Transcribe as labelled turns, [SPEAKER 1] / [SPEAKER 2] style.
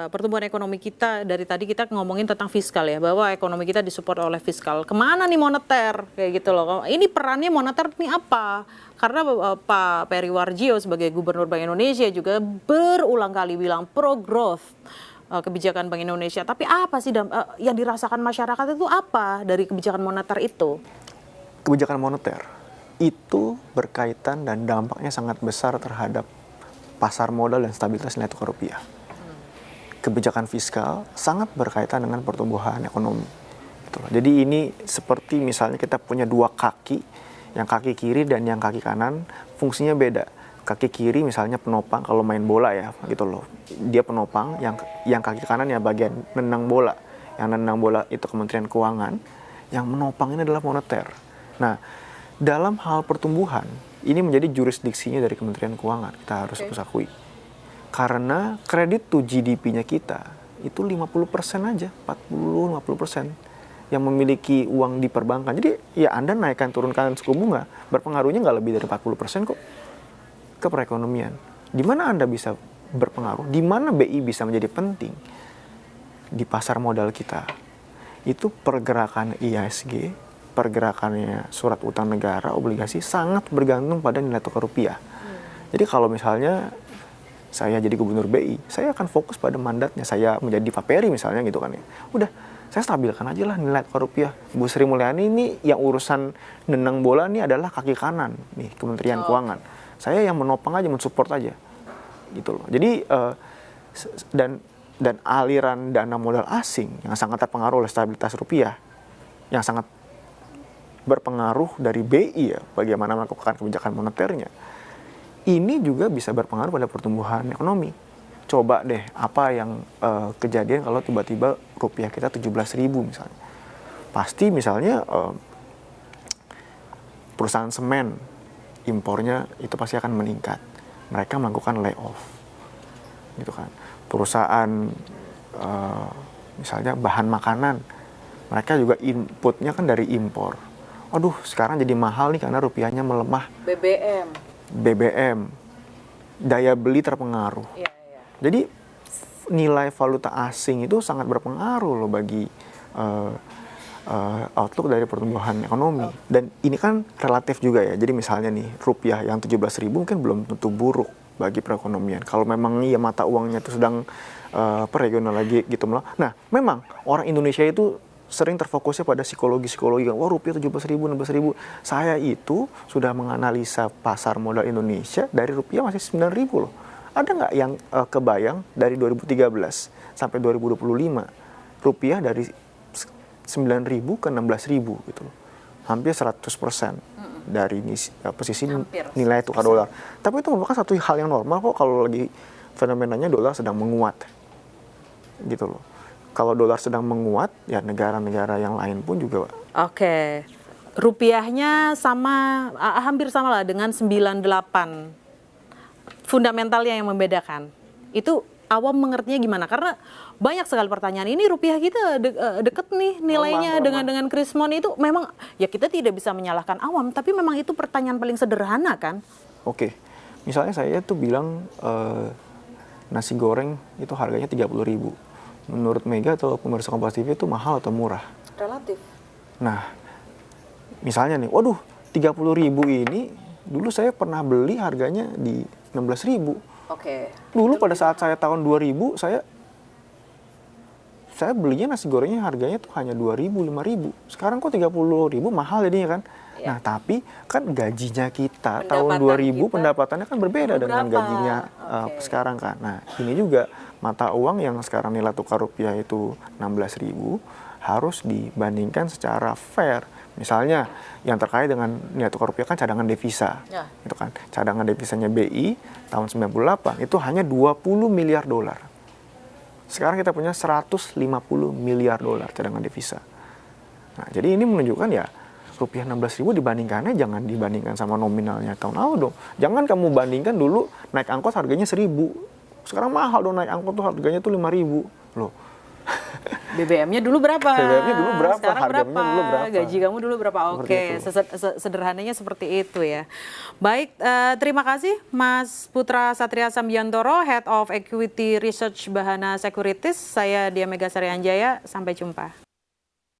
[SPEAKER 1] Pertumbuhan ekonomi kita dari tadi kita ngomongin tentang fiskal ya, bahwa ekonomi kita disupport oleh fiskal. Kemana nih moneter? Kayak gitu loh. Ini perannya moneter nih apa? Karena Pak Peri Warjio sebagai Gubernur Bank Indonesia juga berulang kali bilang pro growth kebijakan Bank Indonesia. Tapi apa sih yang dirasakan masyarakat itu apa dari kebijakan moneter itu?
[SPEAKER 2] Kebijakan moneter itu berkaitan dan dampaknya sangat besar terhadap pasar modal dan stabilitas nilai tukar rupiah. Kebijakan fiskal sangat berkaitan dengan pertumbuhan ekonomi. Gitu. Jadi ini seperti misalnya kita punya dua kaki, yang kaki kiri dan yang kaki kanan fungsinya beda. Kaki kiri misalnya penopang kalau main bola ya, gitu loh. Dia penopang, yang kaki kanan ya bagian nendang bola. Yang nendang bola itu Kementerian Keuangan, yang menopang ini adalah moneter. Nah, dalam hal pertumbuhan, ini menjadi jurisdiksinya dari Kementerian Keuangan, kita harus akui. Karena kredit to GDP-nya kita itu 50% aja, 40-50% yang memiliki uang di perbankan. Jadi ya Anda naikkan turunkan suku bunga, berpengaruhnya nggak lebih dari 40% kok ke perekonomian. Di mana Anda bisa berpengaruh, di mana BI bisa menjadi penting di pasar modal kita. Itu pergerakan IHSG, pergerakannya surat utang negara, obligasi sangat bergantung pada nilai tukar rupiah. Jadi kalau misalnya saya jadi gubernur BI, saya akan fokus pada mandatnya. Saya menjadi Pak Peri misalnya gitu kan ya. Udah, saya stabilkan aja lah nilai tukar rupiah. Bu Sri Mulyani ini yang urusan nendang bola ini adalah kaki kanan nih Kementerian Keuangan. Saya yang menopang aja, mensupport aja. Gitu loh. Jadi dan aliran dana modal asing yang sangat terpengaruh oleh stabilitas rupiah, yang sangat berpengaruh dari BI ya, bagaimana melakukan kebijakan moneternya. Ini juga bisa berpengaruh pada pertumbuhan ekonomi. Coba deh, apa yang kejadian kalau tiba-tiba rupiah kita 17.000 misalnya. Pasti misalnya perusahaan semen, impornya itu pasti akan meningkat. Mereka melakukan layoff. Gitu kan. Perusahaan misalnya bahan makanan, mereka juga inputnya kan dari impor. Aduh, sekarang jadi mahal nih karena rupiahnya melemah. BBM, daya beli terpengaruh. Jadi nilai valuta asing itu sangat berpengaruh loh bagi outlook dari pertumbuhan ekonomi. Dan ini kan relatif juga ya. Jadi misalnya nih rupiah yang 17.000 mungkin belum tentu buruk bagi perekonomian. Kalau memang iya mata uangnya itu sedang regional lagi gitu. Nah, memang orang Indonesia itu sering terfokusnya pada psikologi-psikologi. Wah, rupiah 17.000, 16.000. Saya itu sudah menganalisa pasar modal Indonesia dari rupiah masih 9.000 loh. Ada nggak yang kebayang dari 2013 sampai 2025 rupiah dari 9.000 ke 16.000 gitu loh. Hampir 100% dari posisi nilai tukar dolar. Tapi itu merupakan satu hal yang normal kok kalau lagi fenomenanya dolar sedang menguat. Gitu loh. Kalau dolar sedang menguat, ya negara-negara yang lain pun juga.
[SPEAKER 1] Oke. Rupiahnya sama, hampir sama lah dengan 98. Fundamentalnya yang membedakan. Itu awam mengertinya gimana? Karena banyak sekali pertanyaan. Ini rupiah kita deket nih nilainya dengan Krismon itu memang ya kita tidak bisa menyalahkan awam, tapi memang itu pertanyaan paling sederhana kan?
[SPEAKER 2] Oke. Misalnya saya tuh bilang nasi goreng itu harganya 30.000. Menurut Mega atau pemirsa Kompas TV itu mahal atau murah?
[SPEAKER 1] Relatif.
[SPEAKER 2] Nah, misalnya nih, waduh 30.000 ini dulu saya pernah beli harganya di 16.000.
[SPEAKER 1] Oke.
[SPEAKER 2] Dulu pada saat saya tahun 2000 saya belinya nasi gorengnya harganya tuh hanya 2.000, 5.000. Sekarang kok 30.000 mahal jadinya kan? Ya. Nah, tapi kan gajinya kita tahun 2000 pendapatannya kan berbeda dengan gajinya sekarang kan. Nah, ini juga mata uang yang sekarang nilai tukar rupiah itu 16.000 harus dibandingkan secara fair. Misalnya yang terkait dengan nilai tukar rupiah kan cadangan devisa. Ya. Itu kan. Cadangan devisanya BI tahun 98 itu hanya 20 miliar dolar. Sekarang kita punya 150 miliar dolar cadangan devisa. Nah, jadi ini menunjukkan ya rupiah 16.000 dibandingkannya jangan dibandingkan sama nominalnya tahun lalu dong. Jangan kamu bandingkan dulu naik angkot harganya 1.000. Sekarang mahal dong naik angkot tuh harganya tuh 5.000 loh.
[SPEAKER 1] BBM-nya dulu berapa?
[SPEAKER 2] BBM-nya dulu berapa?
[SPEAKER 1] Sekarang
[SPEAKER 2] Harganya
[SPEAKER 1] berapa?
[SPEAKER 2] dulu berapa?
[SPEAKER 1] Gaji kamu dulu berapa?
[SPEAKER 2] Seperti
[SPEAKER 1] Oke,
[SPEAKER 2] itu.
[SPEAKER 1] sederhananya seperti itu ya. Baik, terima kasih Mas Putra Satria Sambiantoro, Head of Equity Research Bahana Securities. Saya Dia Megasari Anjaya, sampai jumpa.